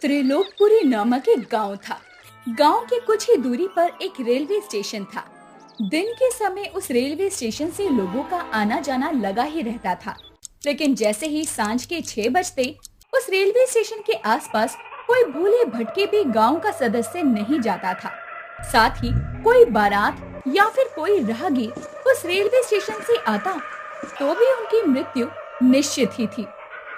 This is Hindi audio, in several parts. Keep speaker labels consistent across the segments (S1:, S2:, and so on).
S1: त्रिलोकपुरी नामक एक गांव था। गांव के कुछ ही दूरी पर एक रेलवे स्टेशन था। दिन के समय उस रेलवे स्टेशन से लोगों का आना जाना लगा ही रहता था। लेकिन जैसे ही सांझ के 6 बजते उस रेलवे स्टेशन के आसपास कोई भूले भटके भी गांव का सदस्य नहीं जाता था। साथ ही कोई बारात या फिर कोई राहगीर उस रेलवे स्टेशन से आता तो भी उनकी मृत्यु निश्चित ही थी,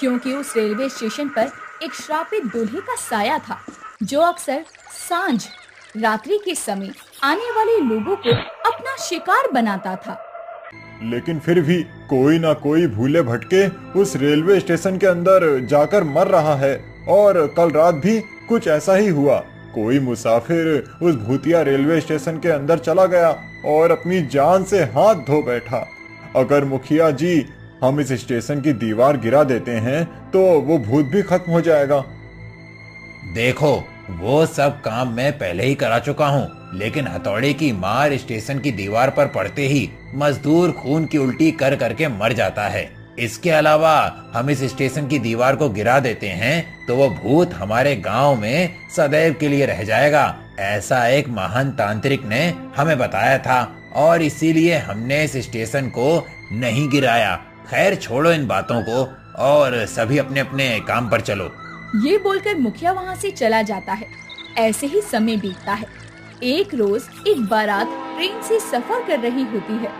S1: क्योंकि उस रेलवे स्टेशन पर एक श्रापित दूल्हे का साया था, जो अक्सर सांझ रात्रि के समय आने वाले लोगों को अपना शिकार बनाता था।
S2: लेकिन फिर भी कोई ना कोई भूले भटके उस रेलवे स्टेशन के अंदर जाकर मर रहा है। और कल रात भी कुछ ऐसा ही हुआ। कोई मुसाफिर उस भूतिया रेलवे स्टेशन के अंदर चला गया और अपनी जान से हाथ धो बैठा। अगर मुखिया जी हम इस स्टेशन की दीवार गिरा देते हैं तो वो भूत भी खत्म हो जाएगा।
S3: देखो, वो सब काम मैं पहले ही करा चुका हूँ, लेकिन हथौड़े की मार स्टेशन की दीवार पर पड़ते ही मजदूर खून की उल्टी कर करके मर जाता है। इसके अलावा हम इस स्टेशन की दीवार को गिरा देते हैं तो वो भूत हमारे गांव में सदैव के लिए रह जाएगा। ऐसा एक महान तांत्रिक ने हमें बताया था और इसीलिए हमने इस स्टेशन को नहीं गिराया। खैर छोड़ो इन बातों को और सभी अपने अपने काम पर चलो।
S1: ये बोलकर मुखिया वहाँ से चला जाता है। ऐसे ही समय बीतता है। एक रोज एक बारात ट्रेन से सफर कर रही होती है।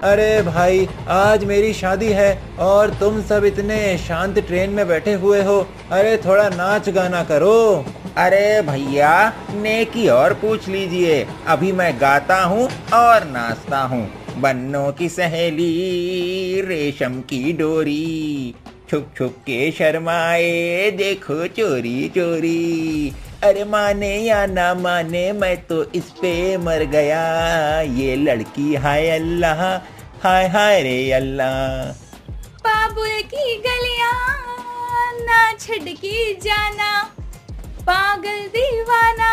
S3: अरे भाई, आज मेरी शादी है और तुम सब इतने शांत ट्रेन में बैठे हुए हो। अरे थोड़ा नाच गाना करो।
S4: अरे भैया, नेकी और पूछ लीजिए, अभी मैं गाता हूँ और नाचता हूँ। बन्नों की सहेली रेशम की डोरी, छुप छुप के शर्माए देखो चोरी चोरी। अरे माने या ना माने मैं तो इस पे मर गया। ये लड़की हाय अल्लाह, हाय हाय रे अल्लाह।
S1: बाबुल की गलियां ना छड़की जाना, पागल दीवाना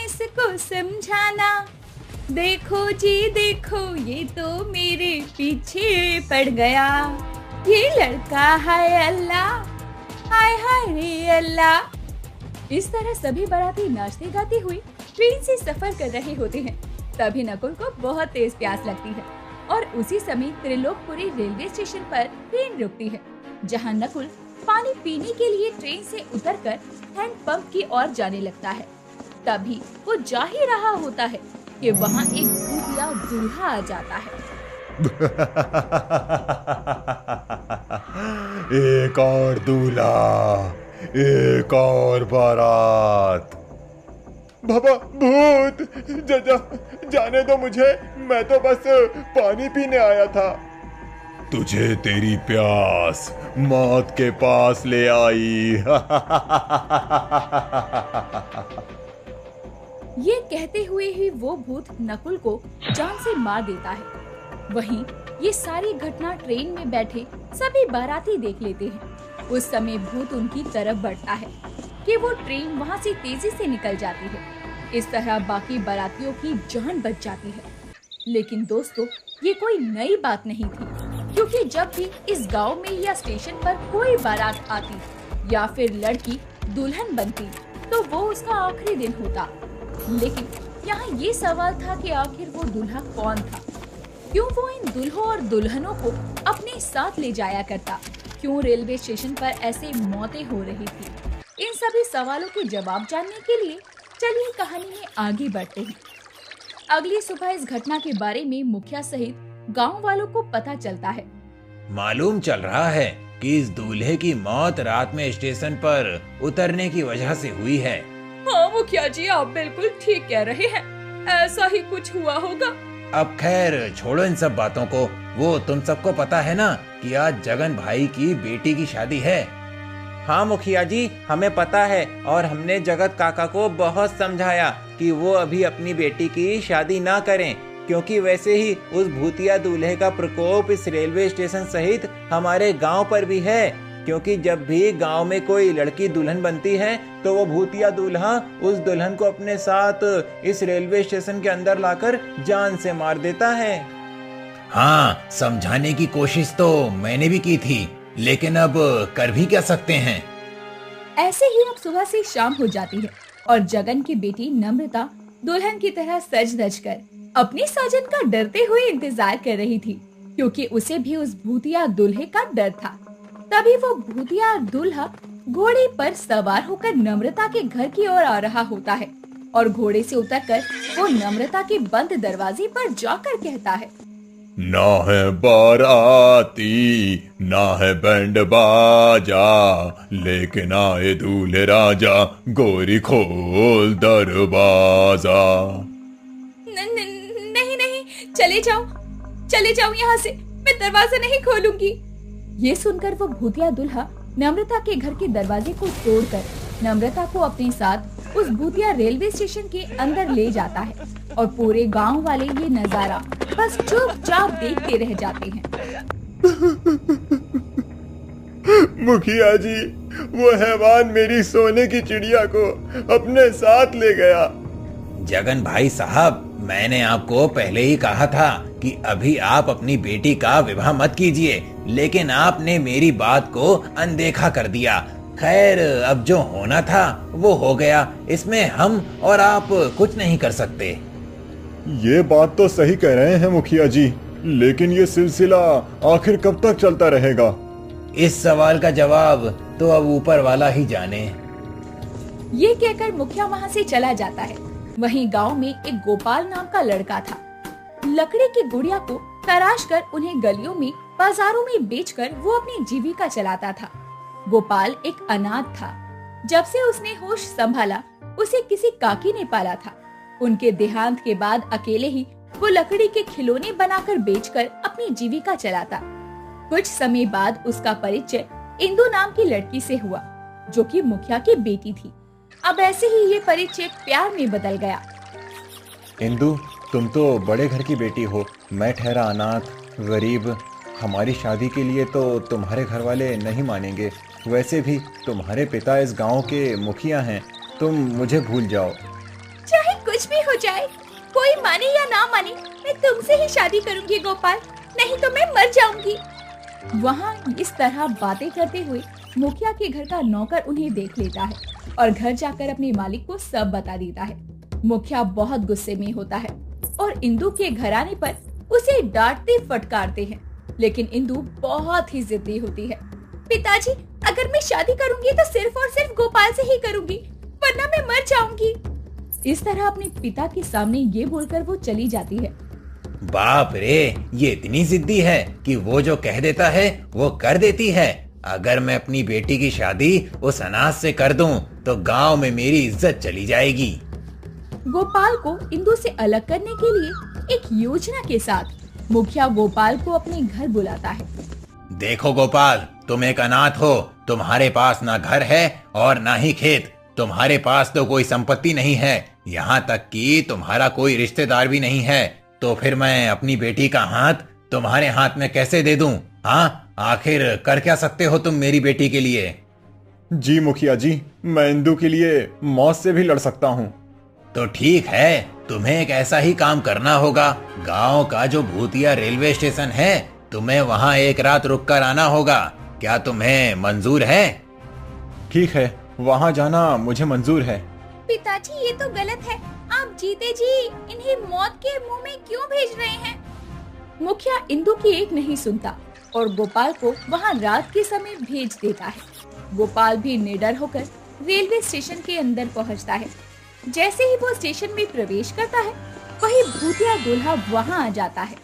S1: इसको समझाना। देखो जी देखो, ये तो मेरे पीछे पड़ गया। ये लड़का हाय अल्लाह, हाय हाय रे अल्लाह। इस तरह सभी बाराती नाचते गाते हुए ट्रेन से सफर कर रहे होते हैं। तभी नकुल को बहुत तेज प्यास लगती है और उसी समय त्रिलोकपुरी रेलवे स्टेशन पर ट्रेन रुकती है, जहां नकुल पानी पीने के लिए ट्रेन से उतरकर हैंड पंप की ओर जाने लगता है। तभी वो जा ही रहा होता है कि वहां एक भूतिया दूल्हा आ जाता है।
S2: एक और दूल्हा, एक और बारात। बाबा भूत, जाने दो मुझे, मैं तो बस पानी पीने आया था। तुझे तेरी प्यास मौत के पास ले आई।
S1: ये कहते हुए ही वो भूत नकुल को जान से मार देता है। वहीं ये सारी घटना ट्रेन में बैठे सभी बाराती देख लेते हैं। उस समय भूत उनकी तरफ बढ़ता है कि वो ट्रेन वहाँ से तेजी से निकल जाती है। इस तरह बाकी बारातियों की जान बच जाती है। लेकिन दोस्तों, ये कोई नई बात नहीं थी, क्योंकि जब भी इस गांव में या स्टेशन पर कोई बारात आती या फिर लड़की दुल्हन बनती तो वो उसका आखिरी दिन होता। लेकिन यहाँ ये सवाल था कि आखिर वो दूल्हा कौन था? क्यों वो इन दूल्हों और दुल्हनों को अपने साथ ले जाया करता? क्यों रेलवे स्टेशन पर ऐसे मौतें हो रही थी? इन सभी सवालों के जवाब जानने के लिए चलिए कहानी में आगे बढ़ते हैं। अगली सुबह इस घटना के बारे में मुखिया सहित गांव वालों को पता चलता है।
S3: मालूम चल रहा है कि इस दूल्हे की मौत रात में स्टेशन पर उतरने की वजह से हुई है।
S1: हाँ मुखिया जी, आप बिल्कुल ठीक कह रहे हैं, ऐसा ही कुछ हुआ होगा।
S3: अब खैर छोड़ो इन सब बातों को। वो तुम सबको पता है ना कि आज जगन भाई की बेटी की शादी है।
S4: हाँ मुखिया जी, हमें पता है और हमने जगत काका को बहुत समझाया कि वो अभी अपनी बेटी की शादी ना करें, क्योंकि वैसे ही उस भूतिया दूल्हे का प्रकोप इस रेलवे स्टेशन सहित हमारे गांव पर भी है। क्योंकि जब भी गांव में कोई लड़की दुल्हन बनती है तो वो भूतिया दूल्हा उस दुल्हन को अपने साथ इस रेलवे स्टेशन के अंदर लाकर जान से मार देता है।
S3: हाँ, समझाने की कोशिश तो मैंने भी की थी, लेकिन अब कर भी क्या सकते हैं।
S1: ऐसे ही अब सुबह से शाम हो जाती है और जगन की बेटी नम्रता दुल्हन की तरह सज धज कर अपनी साजन का डरते हुए इंतजार कर रही थी, क्योंकि उसे भी उस भूतिया दूल्हे का डर था। तभी वो भूतिया दूल्हा घोड़े पर सवार होकर नम्रता के घर की ओर आ रहा होता है और घोड़े से उतरकर वो नम्रता के बंद दरवाजे पर जाकर कहता है,
S2: ना है बाराती ना है बैंड बाजा, लेकिन आए दूल्हे राजा, गोरी खोल दरवाजा।
S1: नहीं नहीं, चले जाओ यहाँ से, मैं दरवाजा नहीं खोलूंगी। ये सुनकर वो भूतिया दूल्हा नम्रता के घर के दरवाजे को तोड़कर नम्रता को अपने साथ उस भूतिया रेलवे स्टेशन के अंदर ले जाता है और पूरे गांव वाले ये नजारा बस चुपचाप देखते रह जाते हैं।
S2: मुखिया जी, वो हैवान मेरी सोने की चिड़िया को अपने साथ ले गया।
S3: जगन भाई साहब, मैंने आपको पहले ही कहा था कि अभी आप अपनी बेटी का विवाह मत कीजिए, लेकिन आपने मेरी बात को अनदेखा कर दिया। खैर, अब जो होना था वो हो गया, इसमें हम और आप कुछ नहीं कर सकते।
S2: ये बात तो सही कह रहे हैं मुखिया जी, लेकिन ये सिलसिला आखिर कब तक चलता रहेगा?
S3: इस सवाल का जवाब तो अब ऊपर वाला ही जाने।
S1: ये कहकर मुखिया वहाँ से चला जाता है। वहीं गांव में एक गोपाल नाम का लड़का था। लकड़ी की गुड़िया को तराश कर उन्हें गलियों में, बाजारों में बेचकर वो अपनी जीविका चलाता था। गोपाल एक अनाथ था। जब से उसने होश संभाला, उसे किसी काकी ने पाला था। उनके देहांत के बाद अकेले ही वो लकड़ी के खिलौने बनाकर बेचकर अपनी जीविका चलाता। कुछ समय बाद उसका परिचय इंदु नाम की लड़की से हुआ, जो कि मुखिया की बेटी थी। अब ऐसे ही ये परिचय प्यार में बदल गया।
S2: इंदु, तुम तो बड़े घर की बेटी हो, मैं ठहरा अनाथ गरीब। हमारी शादी के लिए तो तुम्हारे घर वाले नहीं मानेंगे। वैसे भी तुम्हारे पिता इस गांव के मुखिया हैं, तुम मुझे भूल जाओ।
S1: चाहे कुछ भी हो जाए, कोई माने या ना माने, मैं तुमसे ही शादी करूंगी गोपाल, नहीं तो मैं मर जाऊंगी। वहाँ इस तरह बातें करते हुए मुखिया के घर का नौकर उन्हें देख लेता है और घर जाकर अपने मालिक को सब बता देता है। मुखिया बहुत गुस्से में होता है और इंदु के घर आने पर उसे डांटते फटकारते हैं, लेकिन इंदु बहुत ही जिद्दी होती है। पिताजी, अगर मैं शादी करूंगी तो सिर्फ और सिर्फ गोपाल से ही करूंगी, वरना मैं मर जाऊंगी। इस तरह अपने पिता के सामने ये बोलकर वो चली जाती है।
S3: बाप रे, ये इतनी जिद्दी है कि वो जो कह देता है वो कर देती है। अगर मैं अपनी बेटी की शादी उस अनाथ से कर दूं तो गांव में मेरी इज्जत चली जाएगी।
S1: गोपाल को इंदु से अलग करने के लिए एक योजना के साथ मुखिया गोपाल को अपने घर बुलाता है।
S3: देखो गोपाल, तुम एक अनाथ हो, तुम्हारे पास ना घर है और ना ही खेत, तुम्हारे पास तो कोई संपत्ति नहीं है, यहाँ तक कि तुम्हारा कोई रिश्तेदार भी नहीं है। तो फिर मैं अपनी बेटी का हाथ तुम्हारे हाथ में कैसे दे दूं? हाँ, आखिर कर क्या सकते हो तुम मेरी बेटी के लिए?
S2: जी मुखिया जी, मैं इंदु के लिए मौत से भी लड़ सकता हूँ।
S3: तो ठीक है, तुम्हें एक ऐसा ही काम करना होगा। गांव का जो भूतिया रेलवे स्टेशन है, तुम्हें वहाँ एक रात रुक कर आना होगा। क्या तुम्हें मंजूर है?
S2: ठीक है, वहाँ जाना मुझे मंजूर है।
S1: पिताजी, ये तो गलत है। आप जीते जी इन्हें मौत के मुंह में क्यों भेज रहे हैं? मुखिया इंदु की एक नहीं सुनता और गोपाल को वहाँ रात के समय भेज देता है। गोपाल भी निडर होकर रेलवे स्टेशन के अंदर पहुँचता है। जैसे ही वो स्टेशन में प्रवेश करता है, वही भूतिया दूल्हा वहाँ आ जाता है।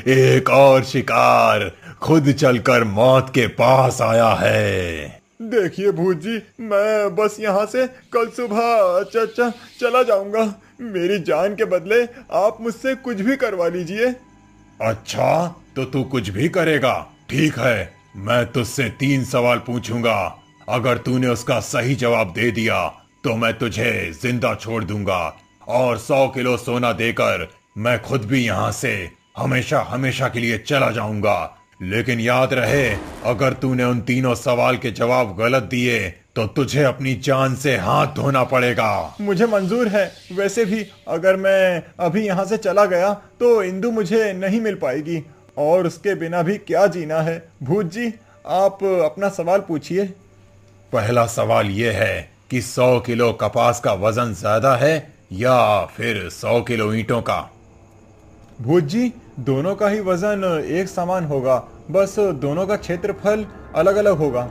S2: एक और शिकार खुद चलकर मौत के पास आया है। देखिए भूत जी, मैं बस यहाँ से कल सुबह चला जाऊंगा। मेरी जान के बदले आप मुझसे कुछ भी करवा लीजिए। अच्छा, तो तू कुछ भी करेगा? ठीक है, मैं तुझसे 3 सवाल पूछूंगा। अगर तूने उसका सही जवाब दे दिया तो मैं तुझे जिंदा छोड़ दूंगा और 100 किलो सोना देकर मैं खुद भी यहाँ से हमेशा हमेशा के लिए चला जाऊंगा। लेकिन याद रहे, अगर तूने उन 3 सवाल के जवाब गलत दिए तो तुझे अपनी जान से हाथ धोना पड़ेगा। मुझे मंजूर है। वैसे भी अगर मैं अभी यहाँ से चला गया तो इंदु मुझे नहीं मिल पाएगी और उसके बिना भी क्या जीना है। भूत जी, आप अपना सवाल पूछिए।
S3: पहला सवाल यह है कि 100 किलो कपास का वजन ज्यादा है या फिर 100 किलो ईंटों का?
S2: भूत जी, दोनों का ही वजन एक समान होगा, बस दोनों का क्षेत्रफल अलग अलग होगा।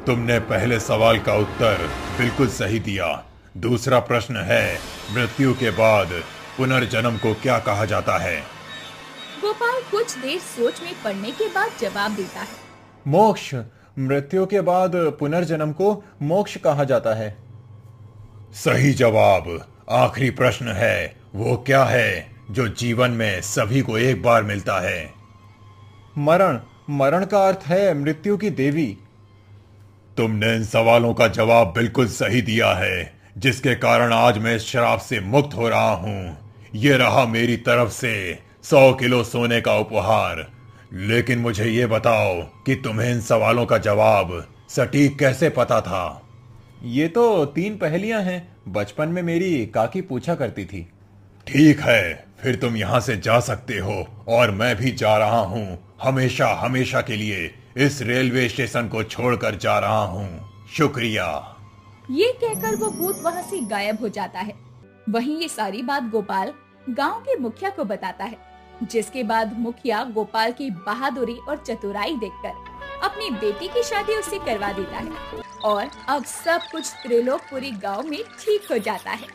S3: तुमने पहले सवाल का उत्तर बिल्कुल सही दिया। दूसरा प्रश्न है, मृत्यु के बाद पुनर्जन्म को क्या कहा जाता है?
S1: गोपाल कुछ देर सोच में पड़ने के बाद जवाब देता है।
S2: मोक्ष। मृत्यु के बाद पुनर्जन्म को मोक्ष कहा जाता है।
S3: सही जवाब। आखिरी प्रश्न है, वो क्या है जो जीवन में सभी को एक बार मिलता है?
S2: मरण। मरण का अर्थ है मृत्यु की देवी।
S3: तुमने इन सवालों का जवाब बिल्कुल सही दिया है, जिसके कारण आज मैं इस श्राप से मुक्त हो रहा हूं। ये रहा मेरी तरफ से 100 किलो सोने का उपहार। लेकिन मुझे ये बताओ कि तुम्हें इन सवालों का जवाब सटीक कैसे पता था?
S2: ये तो 3 पहेलियां हैं, बचपन में मेरी काकी पूछा करती थी।
S3: ठीक है, फिर तुम यहाँ से जा सकते हो और मैं भी जा रहा हूँ। हमेशा हमेशा के लिए इस रेलवे स्टेशन को छोड़कर जा रहा हूँ। शुक्रिया।
S1: ये कहकर वो भूत वहाँ से गायब हो जाता है। वहीं ये सारी बात गोपाल गांव के मुखिया को बताता है, जिसके बाद मुखिया गोपाल की बहादुरी और चतुराई देखकर अपनी बेटी की शादी उससे करवा देता है और अब सब कुछ त्रिलोकपुरी गांव में ठीक हो जाता है।